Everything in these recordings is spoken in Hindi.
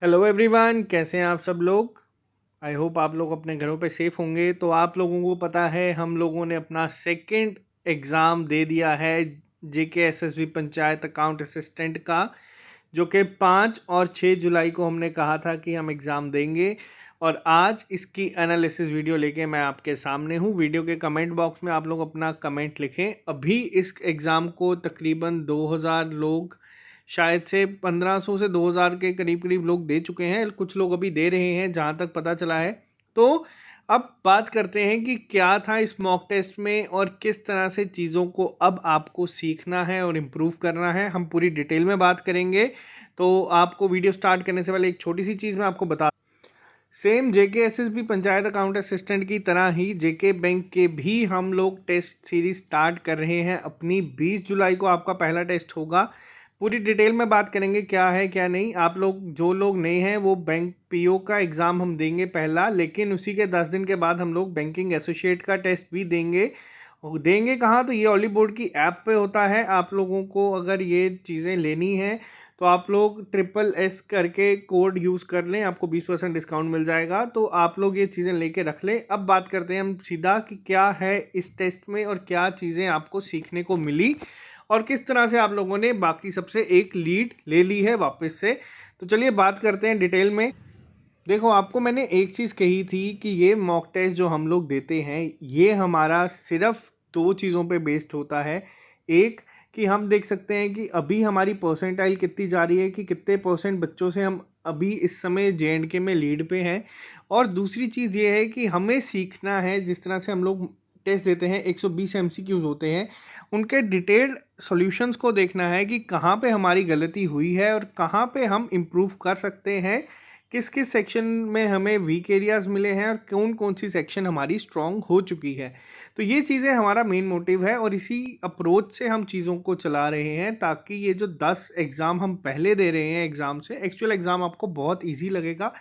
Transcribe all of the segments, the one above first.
हेलो एवरीवन, कैसे हैं आप सब लोग। आई होप आप लोग अपने घरों पे सेफ होंगे। तो आप लोगों को पता है हम लोगों ने अपना सेकंड एग्ज़ाम दे दिया है JKSSB पंचायत अकाउंट असिस्टेंट का, जो कि 5 और 6 जुलाई को हमने कहा था कि हम एग्ज़ाम देंगे। और आज इसकी एनालिसिस वीडियो लेके मैं आपके सामने हूँ। वीडियो के कमेंट बॉक्स में आप लोग अपना कमेंट लिखें। अभी इस एग्ज़ाम को तकरीबन 2000 लोग, शायद से 1500 से 2000 के करीब करीब लोग दे चुके हैं। कुछ लोग अभी दे रहे हैं जहां तक पता चला है। तो अब बात करते हैं कि क्या था इस मॉक टेस्ट में और किस तरह से चीज़ों को अब आपको सीखना है और इम्प्रूव करना है। हम पूरी डिटेल में बात करेंगे। तो आपको वीडियो स्टार्ट करने से पहले एक छोटी सी चीज़ मैं आपको बता, same JKSSB panchayat account assistant की तरह ही JK बैंक के भी हम लोग टेस्ट सीरीज स्टार्ट कर रहे हैं अपनी। 20 जुलाई को आपका पहला टेस्ट होगा। पूरी डिटेल में बात करेंगे क्या है क्या नहीं। आप लोग जो लोग नए हैं वो बैंक PO का एग्ज़ाम हम देंगे पहला, लेकिन उसी के 10 दिन के बाद हम लोग बैंकिंग एसोसिएट का टेस्ट भी देंगे। देंगे कहाँ, तो ये ऑली बोर्ड की ऐप पे होता है। आप लोगों को अगर ये चीज़ें लेनी है तो आप लोग SSS करके कोड यूज़ कर लें, आपको 20% डिस्काउंट मिल जाएगा। तो आप लोग ये चीज़ें लेके रख लें। अब बात करते हैं हम सीधा कि क्या है इस टेस्ट में और क्या चीज़ें आपको सीखने को मिली और किस तरह से आप लोगों ने बाकी सबसे एक लीड ले ली है वापस से। तो चलिए बात करते हैं डिटेल में। देखो, आपको मैंने एक चीज़ कही थी कि ये मॉक टेस्ट जो हम लोग देते हैं ये हमारा सिर्फ दो चीज़ों पे बेस्ड होता है। एक, कि हम देख सकते हैं कि अभी हमारी परसेंटाइल कितनी जा रही है, कि कितने परसेंट बच्चों से हम अभी इस समय JNK में लीड पे हैं। और दूसरी चीज़ ये है कि हमें सीखना है, जिस तरह से हम लोग टेस्ट देते हैं 120 MCQs होते हैं, उनके डिटेल्ड सॉल्यूशंस को देखना है कि कहाँ पे हमारी गलती हुई है और कहाँ पे हम इम्प्रूव कर सकते हैं, किस किस सेक्शन में हमें वीक एरियाज मिले हैं और कौन कौन सी सेक्शन हमारी स्ट्रांग हो चुकी है। तो ये चीज़ें हमारा मेन मोटिव है और इसी अप्रोच से हम चीज़ों को चला रहे हैं, ताकि ये जो 10 एग्ज़ाम हम पहले दे रहे हैं एग्ज़ाम से, एक्चुअल एग्ज़ाम आपको बहुत ईजी लगेगा।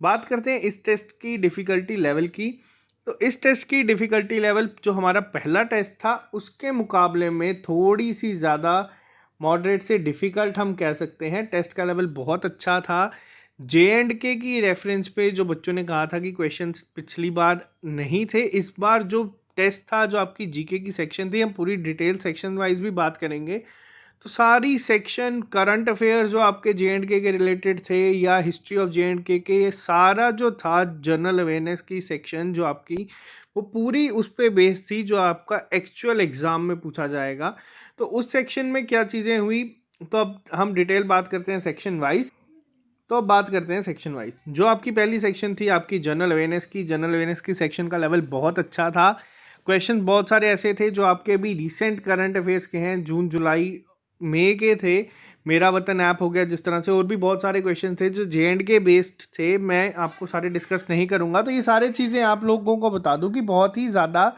बात करते हैं इस टेस्ट की डिफ़िकल्टी लेवल की। तो इस टेस्ट की डिफ़िकल्टी लेवल जो हमारा पहला टेस्ट था उसके मुकाबले में थोड़ी सी ज़्यादा मॉडरेट से डिफ़िकल्ट हम कह सकते हैं। टेस्ट का लेवल बहुत अच्छा था। JNK की रेफरेंस पे जो बच्चों ने कहा था कि क्वेश्चंस पिछली बार नहीं थे, इस बार जो टेस्ट था, जो आपकी GK की सेक्शन थी, हम पूरी डिटेल सेक्शन वाइज भी बात करेंगे। तो सारी सेक्शन करंट अफेयर जो आपके JNK के रिलेटेड थे या हिस्ट्री ऑफ JNK के, ये सारा जो था जनरल अवेयरनेस की सेक्शन जो आपकी, वो पूरी उस पे बेस्ड थी जो आपका एक्चुअल एग्जाम में पूछा जाएगा। तो उस सेक्शन में क्या चीज़ें हुई, तो अब हम डिटेल बात करते हैं सेक्शन वाइज। तो अब बात करते हैं सेक्शन वाइज। जो आपकी पहली सेक्शन थी आपकी जनरल अवेयरनेस की, जनरल अवेयरनेस की सेक्शन का लेवल बहुत अच्छा था। क्वेश्चन बहुत सारे ऐसे थे जो आपके अभी रिसेंट करंट अफेयर्स के हैं, जून जुलाई मई के थे। मेरा वतन ऐप हो गया, जिस तरह से और भी बहुत सारे क्वेश्चन थे जो JNK बेस्ड थे। मैं आपको सारे डिस्कस नहीं करूंगा। तो ये सारी चीज़ें आप लोगों को बता दूं कि बहुत ही ज़्यादा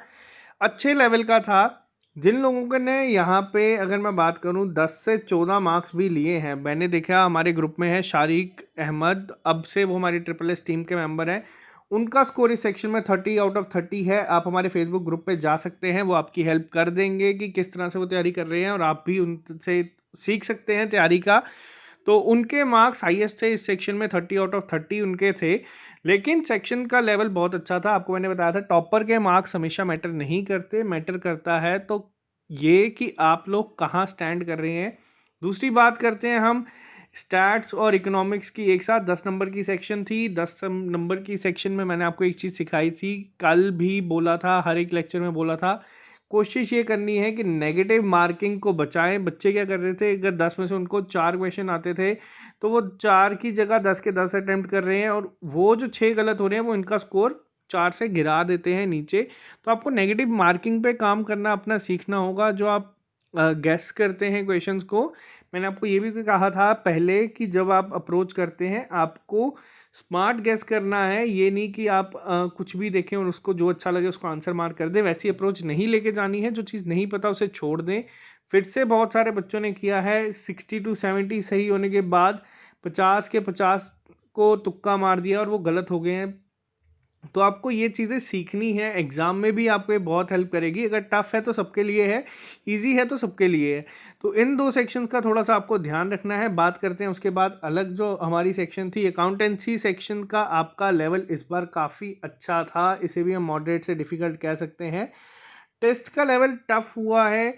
अच्छे लेवल का था। जिन लोगों ने यहाँ पे, अगर मैं बात करूँ, 10 से 14 मार्क्स भी लिए हैं, मैंने देखा हमारे ग्रुप में है शारिक अहमद, अब से वो हमारी SSS टीम के मेंबर हैं। उनका स्कोर इस सेक्शन में 30 आउट ऑफ 30 है। आप हमारे फेसबुक ग्रुप पे जा सकते हैं, वो आपकी हेल्प कर देंगे कि किस तरह से वो तैयारी कर रहे हैं और आप भी उनसे सीख सकते हैं तैयारी का। तो उनके मार्क्स हाईएस्ट थे इस सेक्शन में, 30 आउट ऑफ 30 उनके थे। लेकिन सेक्शन का लेवल बहुत अच्छा था। आपको मैंने बताया था टॉपर के मार्क्स हमेशा मैटर नहीं करते, मैटर करता है तो ये कि आप लोग कहाँ स्टैंड कर रहे हैं। दूसरी बात करते हैं हम स्टैट्स और इकोनॉमिक्स की। एक साथ 10 नंबर की सेक्शन थी। 10 नंबर की सेक्शन में मैंने आपको एक चीज़ सिखाई थी, कल भी बोला था, हर एक लेक्चर में बोला था, कोशिश ये करनी है कि नेगेटिव मार्किंग को बचाएं। बच्चे क्या कर रहे थे, अगर 10 में से उनको 4 क्वेश्चन आते थे तो वो 4 की जगह 10 के 10 अटेम्प्ट कर रहे हैं और वो जो 6 गलत हो रहे हैं वो इनका स्कोर 4 से गिरा देते हैं नीचे। तो आपको नेगेटिव मार्किंग पे काम करना अपना सीखना होगा। जो आप गेस करते हैं क्वेश्चंस को, मैंने आपको ये भी कहा था पहले कि जब आप अप्रोच करते हैं आपको स्मार्ट गैस करना है। ये नहीं कि आप कुछ भी देखें और उसको जो अच्छा लगे उसको आंसर मार्क कर दें। वैसी अप्रोच नहीं लेके जानी है। जो चीज़ नहीं पता उसे छोड़ दें। फिर से बहुत सारे बच्चों ने किया है, 60 to 70 सही होने के बाद 50 के 50 को तुक्का मार दिया और वो गलत हो गए हैं। तो आपको ये चीज़ें सीखनी है, एग्ज़ाम में भी आपको ये बहुत हेल्प करेगी। अगर टफ है तो सबके लिए है, इजी है तो सबके लिए है। तो इन दो सेक्शंस का थोड़ा सा आपको ध्यान रखना है। बात करते हैं उसके बाद अलग जो हमारी सेक्शन थी अकाउंटेंसी सेक्शन का, आपका लेवल इस बार काफ़ी अच्छा था, इसे भी हम मॉडरेट से डिफिकल्ट कह सकते हैं। टेस्ट का लेवल टफ हुआ है,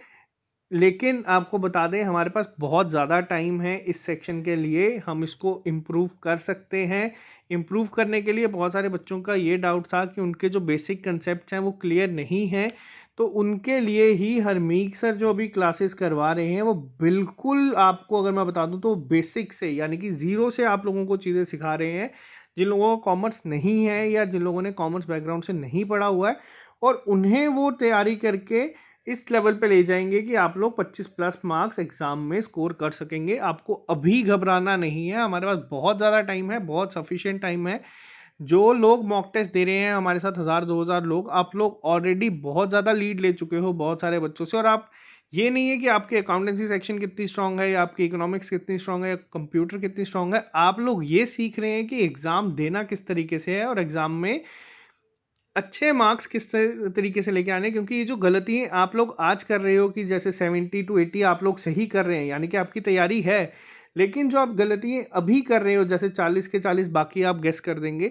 लेकिन आपको बता दें हमारे पास बहुत ज़्यादा टाइम है इस सेक्शन के लिए, हम इसको इम्प्रूव कर सकते हैं। इम्प्रूव करने के लिए बहुत सारे बच्चों का ये डाउट था कि उनके जो बेसिक कंसेप्ट हैं वो क्लियर नहीं हैं, तो उनके लिए ही हरमीक सर जो अभी क्लासेस करवा रहे हैं वो बिल्कुल आपको अगर मैं बता दूं तो बेसिक से यानी कि ज़ीरो से आप लोगों को चीज़ें सिखा रहे हैं। जिन लोगों को कॉमर्स नहीं है या जिन लोगों ने कॉमर्स बैकग्राउंड से नहीं पढ़ा हुआ है, और उन्हें वो तैयारी करके इस लेवल पे ले जाएंगे कि आप लोग 25 प्लस मार्क्स एग्जाम में स्कोर कर सकेंगे। आपको अभी घबराना नहीं है, हमारे पास बहुत ज़्यादा टाइम है, बहुत सफिशिएंट टाइम है। जो लोग मॉक टेस्ट दे रहे हैं हमारे साथ 1000-2000 लोग, आप लोग ऑलरेडी बहुत ज़्यादा लीड ले चुके हो बहुत सारे बच्चों से। और आप ये नहीं है कि आपके अकाउंटेंसी सेक्शन कितनी स्ट्रांग है या आपकी इकोनॉमिक्स कितनी स्ट्रांग है या कंप्यूटर कितनी स्ट्रांग है, आप लोग ये सीख रहे हैं कि एग्जाम देना किस तरीके से है और एग्जाम में अच्छे मार्क्स किस तरीके से लेके आने। क्योंकि ये जो गलती है आप लोग आज कर रहे हो कि जैसे 70 to 80 आप लोग सही कर रहे हैं यानी कि आपकी तैयारी है, लेकिन जो आप गलतियां अभी कर रहे हो जैसे 40 के 40 बाकी आप गेस कर देंगे,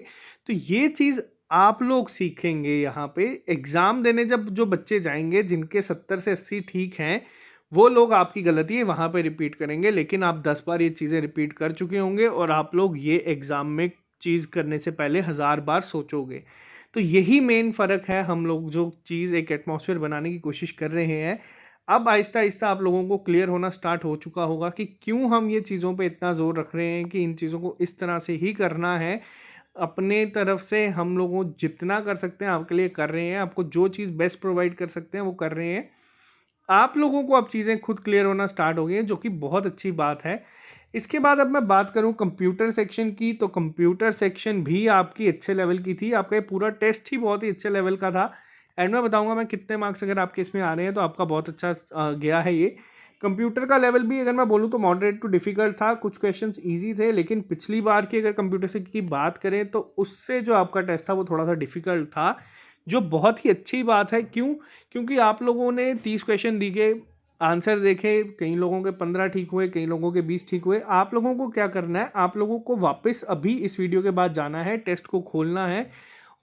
तो ये चीज आप लोग सीखेंगे यहाँ पे एग्जाम देने। जब जो बच्चे जाएंगे जिनके 70 से 80 ठीक हैं, वो लोग आपकी गलती है वहां पे रिपीट करेंगे, लेकिन आप 10 बार ये चीजें रिपीट कर चुके होंगे और आप लोग ये एग्जाम में चीज करने से पहले 1000 बार सोचोगे। तो यही मेन फर्क है, हम लोग जो चीज़ एक एटमॉस्फेयर बनाने की कोशिश कर रहे हैं। अब आहिस्ता आहिस्ता आप लोगों को क्लियर होना स्टार्ट हो चुका होगा कि क्यों हम ये चीज़ों पे इतना जोर रख रहे हैं कि इन चीज़ों को इस तरह से ही करना है। अपने तरफ से हम लोगों जितना कर सकते हैं आपके लिए कर रहे हैं, आपको जो चीज़ बेस्ट प्रोवाइड कर सकते हैं वो कर रहे हैं। आप लोगों को अब चीज़ें खुद क्लियर होना स्टार्ट हो गई हैं, जो कि बहुत अच्छी बात है। इसके बाद अब मैं बात करूं कंप्यूटर सेक्शन की, तो कंप्यूटर सेक्शन भी आपकी अच्छे लेवल की थी, आपका ये पूरा टेस्ट ही बहुत ही अच्छे लेवल का था। एंड मैं बताऊंगा मैं कितने मार्क्स अगर आपके इसमें आ रहे हैं तो आपका बहुत अच्छा गया है ये। कंप्यूटर का लेवल भी अगर मैं बोलूं तो मॉडरेट टू डिफिकल्ट था, कुछ क्वेश्चंस इजी थे, लेकिन पिछली बार की अगर कंप्यूटर से की बात करें तो उससे जो आपका टेस्ट था वो थोड़ा सा डिफिकल्ट था, जो बहुत ही अच्छी बात है। क्यों? क्योंकि आप लोगों ने 30 क्वेश्चन दिए, आंसर देखे, कई लोगों के 15 ठीक हुए, कई लोगों के 20 ठीक हुए। आप लोगों को क्या करना है, आप लोगों को वापस अभी इस वीडियो के बाद जाना है, टेस्ट को खोलना है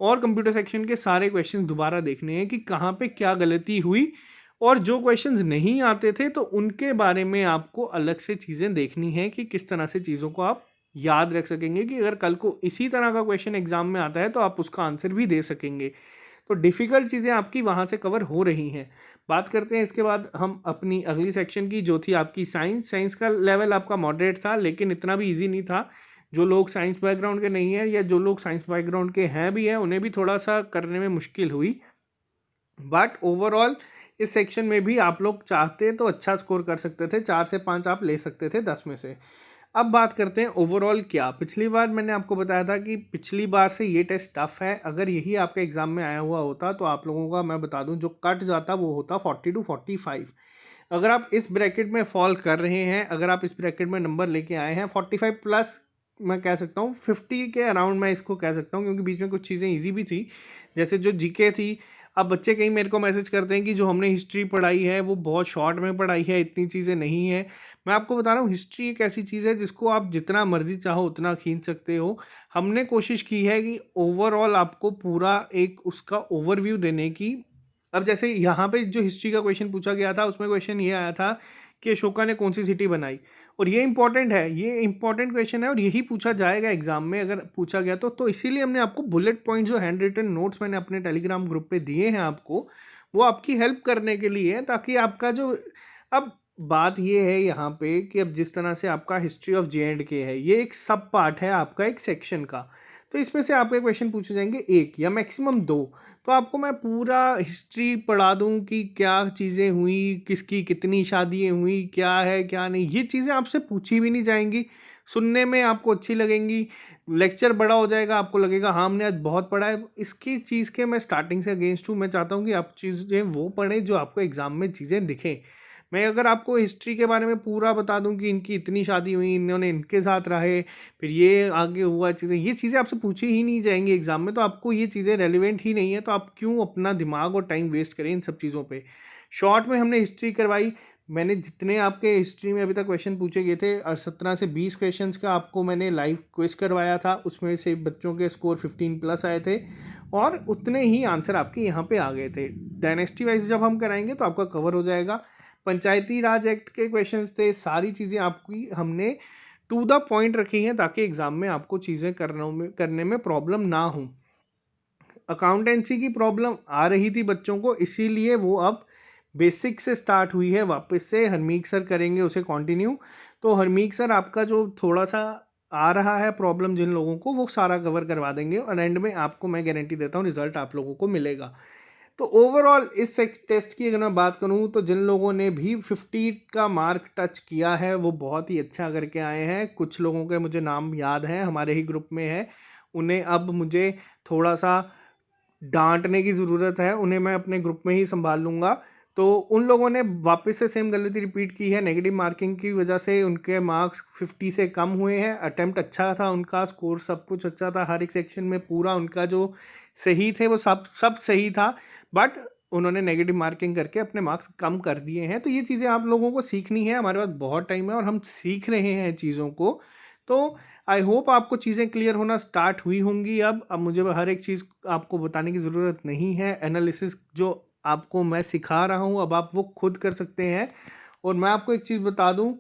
और कंप्यूटर सेक्शन के सारे क्वेश्चंस दोबारा देखने हैं कि कहाँ पे क्या गलती हुई, और जो क्वेश्चंस नहीं आते थे तो उनके बारे में आपको अलग से चीज़ें देखनी है कि किस तरह से चीज़ों को आप याद रख सकेंगे कि अगर कल को इसी तरह का क्वेश्चन एग्जाम में आता है तो आप उसका आंसर भी दे सकेंगे। तो डिफिकल्ट चीज़ें आपकी वहाँ से कवर हो रही हैं। बात करते हैं इसके बाद हम अपनी अगली सेक्शन की, जो थी आपकी साइंस। साइंस का लेवल आपका मॉडरेट था, लेकिन इतना भी इजी नहीं था। जो लोग साइंस बैकग्राउंड के नहीं है या जो लोग साइंस बैकग्राउंड के हैं भी हैं, उन्हें भी थोड़ा सा करने में मुश्किल हुई। बट ओवरऑल इस सेक्शन में भी आप लोग चाहते तो अच्छा स्कोर कर सकते थे, 4 से 5 आप ले सकते थे 10 में से। अब बात करते हैं ओवरऑल क्या। पिछली बार मैंने आपको बताया था कि पिछली बार से ये टेस्ट टफ है, अगर यही आपके एग्जाम में आया हुआ होता तो आप लोगों का मैं बता दूं जो कट जाता वो होता 40 to 45। अगर आप इस ब्रैकेट में फॉल कर रहे हैं, अगर आप इस ब्रैकेट में नंबर लेके आए हैं 45 प्लस, मैं कह सकता हूँ 50 के अराउंड मैं इसको कह सकता हूँ, क्योंकि बीच में कुछ चीज़ें ईजी भी थी जैसे जो जीके थी। अब बच्चे कहीं मेरे को मैसेज करते हैं कि जो हमने हिस्ट्री पढ़ाई है वो बहुत शॉर्ट में पढ़ाई है, इतनी चीज़ें नहीं है। मैं आपको बता रहा हूँ हिस्ट्री एक ऐसी चीज़ है जिसको आप जितना मर्जी चाहो उतना खींच सकते हो। हमने कोशिश की है कि ओवरऑल आपको पूरा एक उसका ओवरव्यू देने की। अब जैसे यहाँ पे जो हिस्ट्री का क्वेश्चन पूछा गया था उसमें क्वेश्चन ये आया था कि अशोका ने कौन सी सिटी बनाई, और ये इंपॉर्टेंट है, ये इंपॉर्टेंट क्वेश्चन है और यही पूछा जाएगा एग्जाम में अगर पूछा गया तो इसीलिए हमने आपको बुलेट पॉइंट जो हैंड रिटन नोट्स मैंने अपने टेलीग्राम ग्रुप पे दिए हैं आपको, वो आपकी हेल्प करने के लिए है, ताकि आपका जो अब बात ये है यहाँ पे कि अब जिस तरह से आपका हिस्ट्री ऑफ जे.एंड.के है, ये एक सब पार्ट है आपका एक सेक्शन का। तो इसमें से आपके क्वेश्चन पूछे जाएंगे एक या मैक्सिमम दो, तो आपको मैं पूरा हिस्ट्री पढ़ा दूं कि क्या चीज़ें हुई, किसकी कितनी शादियां हुई, क्या है क्या नहीं, ये चीज़ें आपसे पूछी भी नहीं जाएंगी, सुनने में आपको अच्छी लगेंगी, लेक्चर बड़ा हो जाएगा, आपको लगेगा हाँ हमने आज बहुत पढ़ा है। इसकी चीज़ के मैं स्टार्टिंग से अगेंस्ट हूँ, मैं चाहता हूँ कि आप चीज़ें वो पढ़ें जो आपको एग्जाम में चीज़ें दिखें। मैं अगर आपको हिस्ट्री के बारे में पूरा बता दूं कि इनकी इतनी शादी हुई, इन्होंने इनके साथ रहे, फिर ये आगे हुआ चीज़ें, ये चीज़ें आपसे पूछी ही नहीं जाएंगी एग्जाम में, तो आपको ये चीज़ें रेलिवेंट ही नहीं है, तो आप क्यों अपना दिमाग और टाइम वेस्ट करें इन सब चीज़ों पे। शॉर्ट में हमने हिस्ट्री करवाई। मैंने जितने आपके हिस्ट्री में अभी तक क्वेश्चन पूछे गए थे, और 17 से 20 क्वेश्चंस का आपको मैंने लाइव क्विज करवाया था, उसमें से बच्चों के स्कोर 15 प्लस आए थे, और उतने ही आंसर आपके यहाँ पे आ गए थे। डायनेस्टी वाइज जब हम कराएंगे तो आपका कवर हो जाएगा। पंचायती राज एक्ट के क्वेश्चंस थे, सारी चीज़ें आपकी हमने टू द पॉइंट रखी हैं, ताकि एग्जाम में आपको चीज़ें करने में प्रॉब्लम ना हो। अकाउंटेंसी की प्रॉब्लम आ रही थी बच्चों को, इसीलिए वो अब बेसिक से स्टार्ट हुई है, वापस से हरमीक सर करेंगे उसे कंटिन्यू। तो हरमीक सर आपका जो थोड़ा सा आ रहा है प्रॉब्लम जिन लोगों को, वो सारा कवर करवा देंगे, और एंड में आपको मैं गारंटी देता हूँ रिजल्ट आप लोगों को मिलेगा। तो ओवरऑल इस टेस्ट की अगर मैं बात करूं, तो जिन लोगों ने भी 50 का मार्क टच किया है वो बहुत ही अच्छा करके आए हैं। कुछ लोगों के मुझे नाम याद हैं, हमारे ही ग्रुप में है, उन्हें अब मुझे थोड़ा सा डांटने की ज़रूरत है, उन्हें मैं अपने ग्रुप में ही संभाल लूँगा। तो उन लोगों ने वापस से सेम गलती रिपीट की है, नेगेटिव मार्किंग की वजह से उनके मार्क्स 50 से कम हुए हैं। अटेम्प्ट अच्छा था उनका, स्कोर सब कुछ अच्छा था, हर एक सेक्शन में पूरा उनका जो सही थे वो सब सब सही था, बट उन्होंने नेगेटिव मार्किंग करके अपने मार्क्स कम कर दिए हैं। तो ये चीज़ें आप लोगों को सीखनी है, हमारे पास बहुत टाइम है और हम सीख रहे हैं चीज़ों को। तो आई होप आपको चीज़ें क्लियर होना स्टार्ट हुई होंगी। अब मुझे हर एक चीज़ आपको बताने की ज़रूरत नहीं है। एनालिसिस जो आपको मैं सिखा रहा हूँ अब आप वो खुद कर सकते हैं। और मैं आपको एक चीज़ बता दूँ,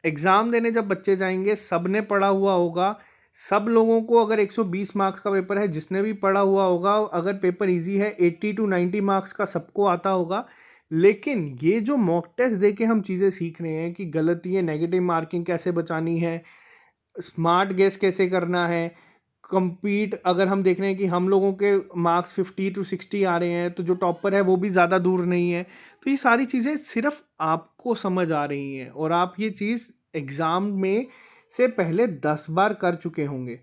एग्ज़ाम देने जब बच्चे जाएंगे सब ने पढ़ा हुआ होगा, सब लोगों को अगर 120 मार्क्स का पेपर है, जिसने भी पढ़ा हुआ होगा, अगर पेपर इजी है 80 टू 90 मार्क्स का सबको आता होगा। लेकिन ये जो मॉक टेस्ट दे के हम चीज़ें सीख रहे हैं कि गलती है, नेगेटिव मार्किंग कैसे बचानी है, स्मार्ट गेस कैसे करना है, compete अगर हम देख रहे हैं कि हम लोगों के मार्क्स 50 टू 60 आ रहे हैं, तो जो टॉपर है वो भी ज़्यादा दूर नहीं है। तो ये सारी चीज़ें सिर्फ आपको समझ आ रही हैं, और आप ये चीज़ एग्ज़ाम में से पहले 10 बार कर चुके होंगे।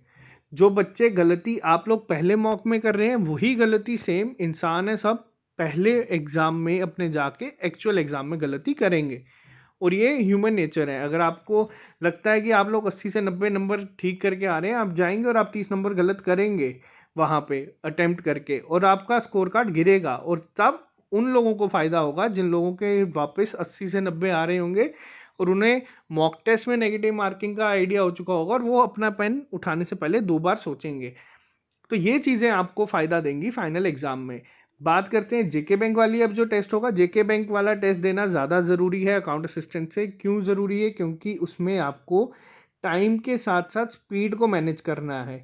जो बच्चे गलती आप लोग पहले मॉक में कर रहे हैं, वही गलती सेम इंसान है सब पहले एग्ज़ाम में अपने जाके एक्चुअल एग्ज़ाम में गलती करेंगे। और ये ह्यूमन नेचर है। अगर आपको लगता है कि आप लोग 80 से 90 नंबर ठीक करके आ रहे हैं, आप जाएंगे और आप 30 नंबर गलत करेंगे वहां पे अटेम्प्ट करके, और आपका स्कोर कार्ड गिरेगा, और तब उन लोगों को फायदा होगा जिन लोगों के वापस 80 से 90 आ रहे होंगे और उन्हें मॉक टेस्ट में नेगेटिव मार्किंग का आइडिया हो चुका होगा, और वो अपना पेन उठाने से पहले 2 बार सोचेंगे। तो ये चीज़ें आपको फायदा देंगी फाइनल एग्जाम में। बात करते हैं जेके बैंक वाली। अब जो टेस्ट होगा, जेके बैंक वाला टेस्ट देना ज़्यादा ज़रूरी है अकाउंट असिस्टेंट से। क्यों ज़रूरी है? क्योंकि उसमें आपको टाइम के साथ साथ स्पीड को मैनेज करना है।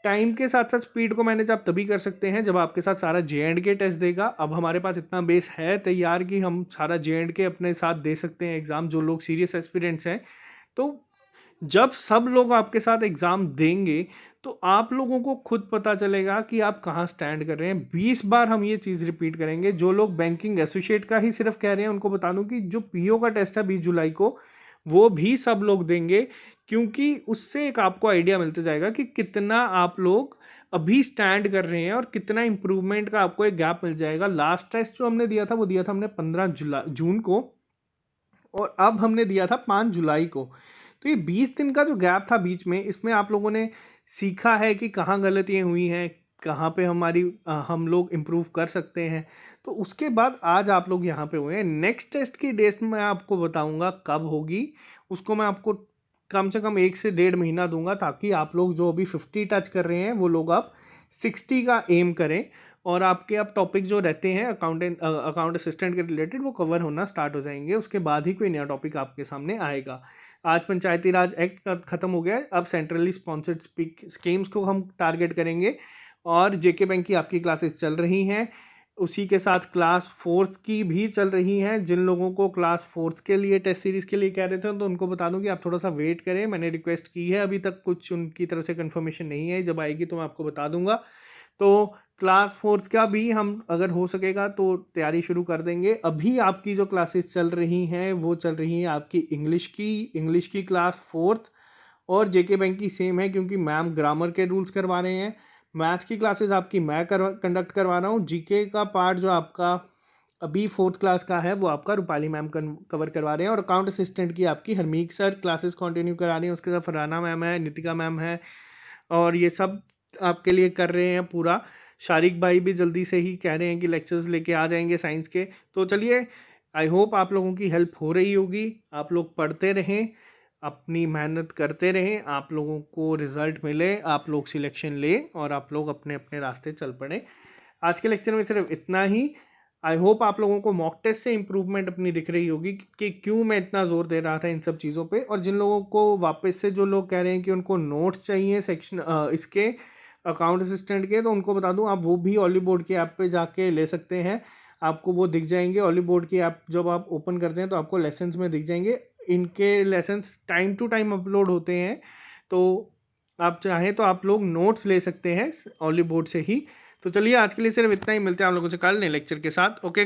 टाइम के साथ साथ स्पीड को मैनेज आप तभी कर सकते हैं जब आपके साथ सारा JNK टेस्ट देगा। अब हमारे पास इतना बेस है तैयार कि हम सारा JNK अपने साथ दे सकते हैं एग्ज़ाम, जो लोग सीरियस एस्पिरेंट्स हैं। तो जब सब लोग आपके साथ एग्जाम देंगे, तो आप लोगों को खुद पता चलेगा कि आप कहाँ स्टैंड कर रहे हैं। 20 बार हम ये चीज़ रिपीट करेंगे। जो लोग बैंकिंग एसोसिएट का ही सिर्फ कह रहे हैं, उनको बता दूं कि जो पीओ का टेस्ट है 20 जुलाई को, वो भी सब लोग देंगे, क्योंकि उससे एक आपको आइडिया मिलता जाएगा कि कितना आप लोग अभी स्टैंड कर रहे हैं और कितना इंप्रूवमेंट का आपको एक गैप मिल जाएगा। लास्ट टेस्ट जो हमने दिया था वो दिया था हमने 15 जून को, और अब हमने दिया था 5 जुलाई को। तो ये 20 दिन का जो गैप था बीच में, इसमें आप लोगों ने सीखा है कि कहाँ गलतियाँ हुई हैं, कहाँ पे हम लोग इम्प्रूव कर सकते हैं। तो उसके बाद आज आप लोग यहाँ पे हुए हैं। नेक्स्ट टेस्ट की डेट मैं आपको बताऊंगा कब होगी, उसको मैं आपको कम से कम 1 से 1.5 महीना दूंगा, ताकि आप लोग जो अभी 50 टच कर रहे हैं वो लोग अब 60 का एम करें, और आपके अब टॉपिक जो रहते हैं अकाउंट असिस्टेंट के रिलेटेड वो कवर होना स्टार्ट हो जाएंगे। उसके बाद ही कोई नया टॉपिक आपके सामने आएगा। आज पंचायती राज एक्ट खत्म हो गया है, अब सेंट्रली स्पॉन्सर्ड स्कीम्स को हम टारगेट करेंगे, और जेके बैंक की आपकी क्लासेस चल रही हैं। उसी के साथ क्लास 4th की भी चल रही हैं। जिन लोगों को क्लास 4th के लिए टेस्ट सीरीज के लिए कह रहे थे, तो उनको बता दूं कि आप थोड़ा सा वेट करें। मैंने रिक्वेस्ट की है, अभी तक कुछ उनकी तरफ से कंफर्मेशन नहीं है, जब आएगी तो मैं आपको बता दूंगा। तो क्लास 4th का भी हम अगर हो सकेगा तो तैयारी शुरू कर देंगे। अभी आपकी जो क्लासेस चल रही हैं वो चल रही हैं आपकी इंग्लिश की क्लास 4th, और जेके बैंक की सेम है, क्योंकि मैम ग्रामर के रूल्स करवा रहे हैं। मैथ की क्लासेस आपकी मैं कंडक्ट करवा रहा हूँ। जीके का पार्ट जो आपका अभी 4th क्लास का है वो आपका रूपाली मैम कवर करवा रहे हैं, और अकाउंट असिस्टेंट की आपकी हरमीक सर क्लासेस कंटिन्यू करा रही हैं। उसके साथ फरहाना मैम है, नितिका मैम है, और ये सब आपके लिए कर रहे हैं पूरा। शारिक भाई भी जल्दी से ही कह रहे हैं कि लेक्चर्स लेके आ जाएंगे साइंस के। तो चलिए, आई होप आप लोगों की हेल्प हो रही होगी। आप लोग पढ़ते रहें, अपनी मेहनत करते रहें, आप लोगों को रिजल्ट मिले, आप लोग सिलेक्शन ले, और आप लोग अपने अपने रास्ते चल पड़े। आज के लेक्चर में सिर्फ इतना ही। आई होप आप लोगों को मॉक टेस्ट से इंप्रूवमेंट अपनी दिख रही होगी कि क्यों मैं इतना जोर दे रहा था इन सब चीज़ों पे। और जिन लोगों को वापस से, जो लोग कह रहे हैं कि उनको नोट्स चाहिए सेक्शन इसके अकाउंट असिस्टेंट के, तो उनको बता दूं, आप वो भी ऑली बोर्ड की ऐप पे जाके ले सकते हैं। आपको वो दिख जाएंगे। ऑली बोर्ड की ऐप जब आप ओपन करते हैं तो आपको लेसन्स में दिख जाएंगे। इनके lessons time to time upload होते हैं, तो आप चाहें तो आप लोग नोट्स ले सकते हैं ऑली बोर्ड से ही। तो चलिए, आज के लिए सिर्फ इतना ही। मिलते हैं आप लोगों से कल नए लेक्चर के साथ। Okay guys.